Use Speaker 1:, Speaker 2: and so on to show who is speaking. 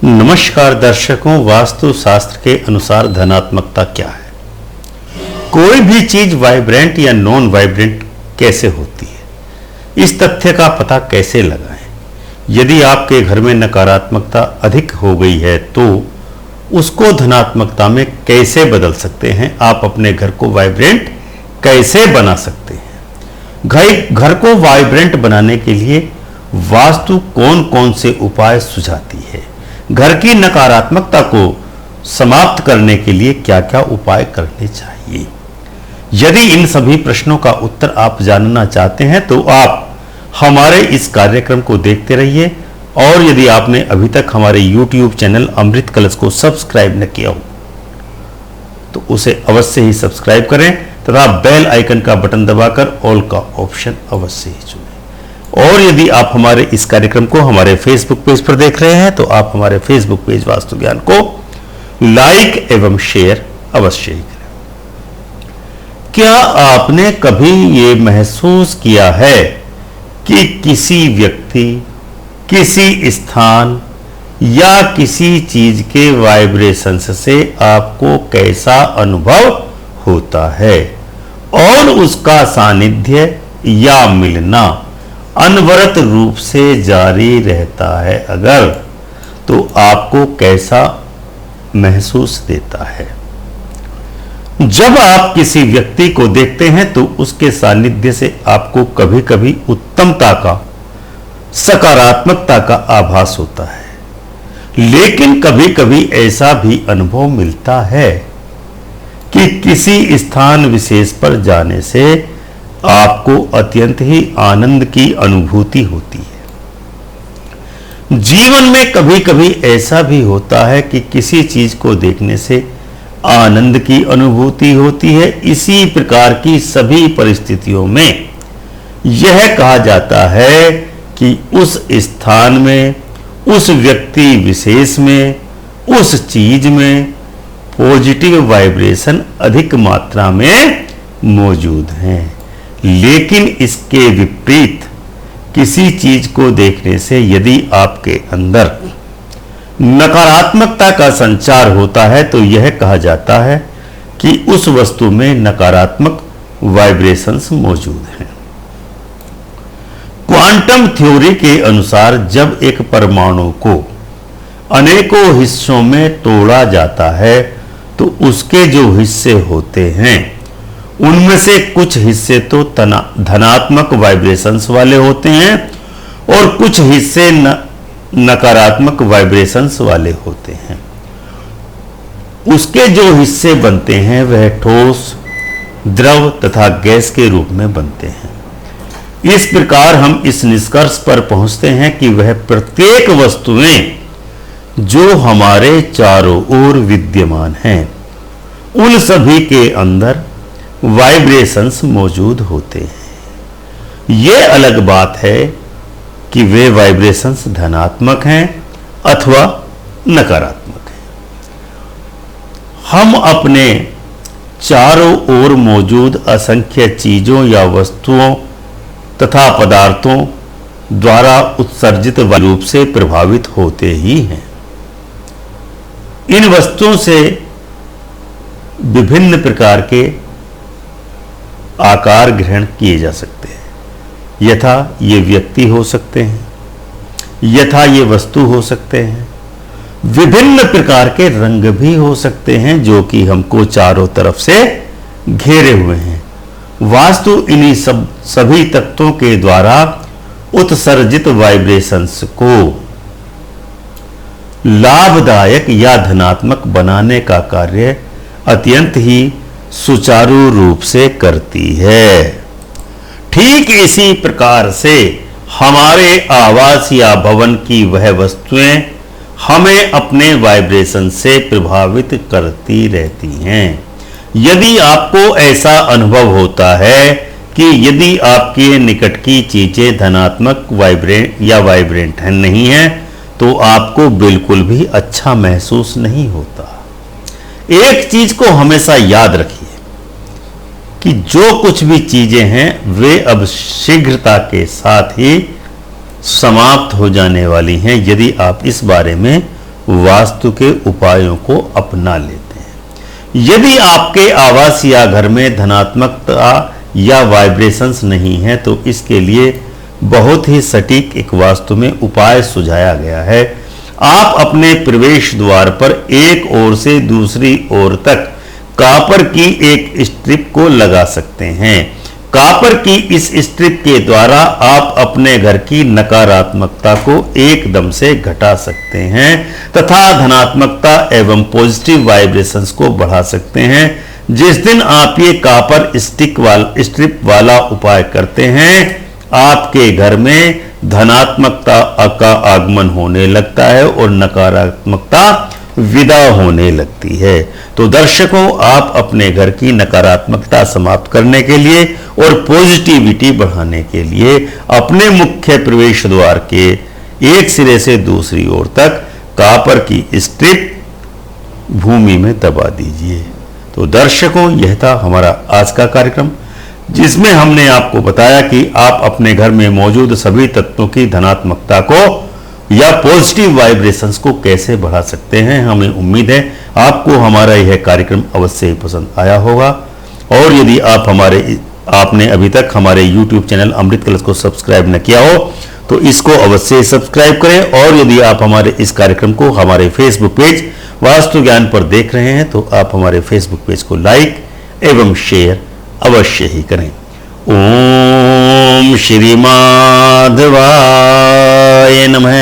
Speaker 1: नमस्कार दर्शकों, वास्तु शास्त्र के अनुसार धनात्मकता क्या है? कोई भी चीज वाइब्रेंट या नॉन वाइब्रेंट कैसे होती है, इस तथ्य का पता कैसे लगाएं? यदि आपके घर में नकारात्मकता अधिक हो गई है तो उसको धनात्मकता में कैसे बदल सकते हैं? आप अपने घर को वाइब्रेंट कैसे बना सकते हैं? घर को वाइब्रेंट बनाने के लिए वास्तु कौन कौन से उपाय सुझाती है? घर की नकारात्मकता को समाप्त करने के लिए क्या क्या उपाय करने चाहिए? यदि इन सभी प्रश्नों का उत्तर आप जानना चाहते हैं तो आप हमारे इस कार्यक्रम को देखते रहिए। और यदि आपने अभी तक हमारे YouTube चैनल अमृत कलश को सब्सक्राइब न किया हो तो उसे अवश्य ही सब्सक्राइब करें तथा बेल आइकन का बटन दबाकर ऑल का ऑप्शन अवश्य ही चुनें। और यदि आप हमारे इस कार्यक्रम को हमारे फेसबुक पेज पर देख रहे हैं तो आप हमारे फेसबुक पेज वास्तु ज्ञान को लाइक एवं शेयर अवश्य ही करें। क्या आपने कभी ये महसूस किया है कि किसी व्यक्ति, किसी स्थान या किसी चीज के वाइब्रेशंस से आपको कैसा अनुभव होता है और उसका सानिध्य या मिलना अनवरत रूप से जारी रहता है अगर, तो आपको कैसा महसूस देता है? जब आप किसी व्यक्ति को देखते हैं तो उसके सानिध्य से आपको कभी कभी उत्तमता का, सकारात्मकता का आभास होता है, लेकिन कभी कभी ऐसा भी अनुभव मिलता है कि किसी स्थान विशेष पर जाने से आपको अत्यंत ही आनंद की अनुभूति होती है। जीवन में कभी कभी ऐसा भी होता है कि किसी चीज को देखने से आनंद की अनुभूति होती है। इसी प्रकार की सभी परिस्थितियों में यह कहा जाता है कि उस स्थान में, उस व्यक्ति विशेष में, उस चीज में पॉजिटिव वाइब्रेशन अधिक मात्रा में मौजूद हैं। लेकिन इसके विपरीत किसी चीज को देखने से यदि आपके अंदर नकारात्मकता का संचार होता है तो यह कहा जाता है कि उस वस्तु में नकारात्मक वाइब्रेशंस मौजूद हैं। क्वांटम थ्योरी के अनुसार जब एक परमाणु को अनेकों हिस्सों में तोड़ा जाता है तो उसके जो हिस्से होते हैं उनमें से कुछ हिस्से तो धनात्मक वाइब्रेशंस वाले होते हैं और कुछ हिस्से नकारात्मक वाइब्रेशंस वाले होते हैं। उसके जो हिस्से बनते हैं वह ठोस, द्रव तथा गैस के रूप में बनते हैं। इस प्रकार हम इस निष्कर्ष पर पहुंचते हैं कि वह प्रत्येक वस्तुएं जो हमारे चारों ओर विद्यमान हैं उन सभी के अंदर वाइब्रेशंस मौजूद होते हैं। यह अलग बात है कि वे वाइब्रेशंस धनात्मक हैं अथवा नकारात्मक हैं। हम अपने चारों ओर मौजूद असंख्य चीजों या वस्तुओं तथा पदार्थों द्वारा उत्सर्जित रूप से प्रभावित होते ही हैं। इन वस्तुओं से विभिन्न प्रकार के आकार ग्रहण किए जा सकते हैं। यथा ये व्यक्ति हो सकते हैं, यथा ये वस्तु हो सकते हैं, विभिन्न प्रकार के रंग भी हो सकते हैं जो कि हमको चारों तरफ से घेरे हुए हैं। वास्तु इन्हीं सभी तत्वों के द्वारा उत्सर्जित वाइब्रेशंस को लाभदायक या धनात्मक बनाने का कार्य अत्यंत ही सुचारू रूप से करती है। ठीक इसी प्रकार से हमारे आवास या भवन की वह वस्तुएं हमें अपने वाइब्रेशन से प्रभावित करती रहती हैं। यदि आपको ऐसा अनुभव होता है कि यदि आपके निकट की चीजें धनात्मक वाइब्रेंट नहीं है तो आपको बिल्कुल भी अच्छा महसूस नहीं होता। एक चीज को हमेशा याद रखिए कि जो कुछ भी चीजें हैं वे अब शीघ्रता के साथ ही समाप्त हो जाने वाली हैं यदि आप इस बारे में वास्तु के उपायों को अपना लेते हैं। यदि आपके आवास या घर में धनात्मकता या वाइब्रेशंस नहीं है तो इसके लिए बहुत ही सटीक एक वास्तु में उपाय सुझाया गया है। आप अपने प्रवेश द्वार पर एक ओर से दूसरी ओर तक कॉपर की एक स्ट्रिप को लगा सकते हैं। कॉपर की इस स्ट्रिप के द्वारा आप अपने घर की नकारात्मकता को एकदम से घटा सकते हैं तथा धनात्मकता एवं पॉजिटिव वाइब्रेशंस को बढ़ा सकते हैं। जिस दिन आप ये कॉपर स्ट्रिप वाला उपाय करते हैं, आपके घर में धनात्मकता का आगमन होने लगता है और नकारात्मकता विदा होने लगती है। तो दर्शकों, आप अपने घर की नकारात्मकता समाप्त करने के लिए और पॉजिटिविटी बढ़ाने के लिए अपने मुख्य प्रवेश द्वार के एक सिरे से दूसरी ओर तक कॉपर की स्ट्रिप भूमि में दबा दीजिए। तो दर्शकों, यह था हमारा आज का कार्यक्रम, जिसमें हमने आपको बताया कि आप अपने घर में मौजूद सभी तत्वों की धनात्मकता को या पॉजिटिव वाइब्रेशंस को कैसे बढ़ा सकते हैं। हमें उम्मीद है आपको हमारा यह कार्यक्रम अवश्य ही पसंद आया होगा। और यदि आपने अभी तक हमारे YouTube चैनल अमृत कलश को सब्सक्राइब न किया हो तो इसको अवश्य सब्सक्राइब करें। और यदि आप हमारे इस कार्यक्रम को हमारे फेसबुक पेज वास्तु ज्ञान पर देख रहे हैं तो आप हमारे फेसबुक पेज को लाइक एवं शेयर अवश्य ही करें। ओम श्री माधवाय नमः।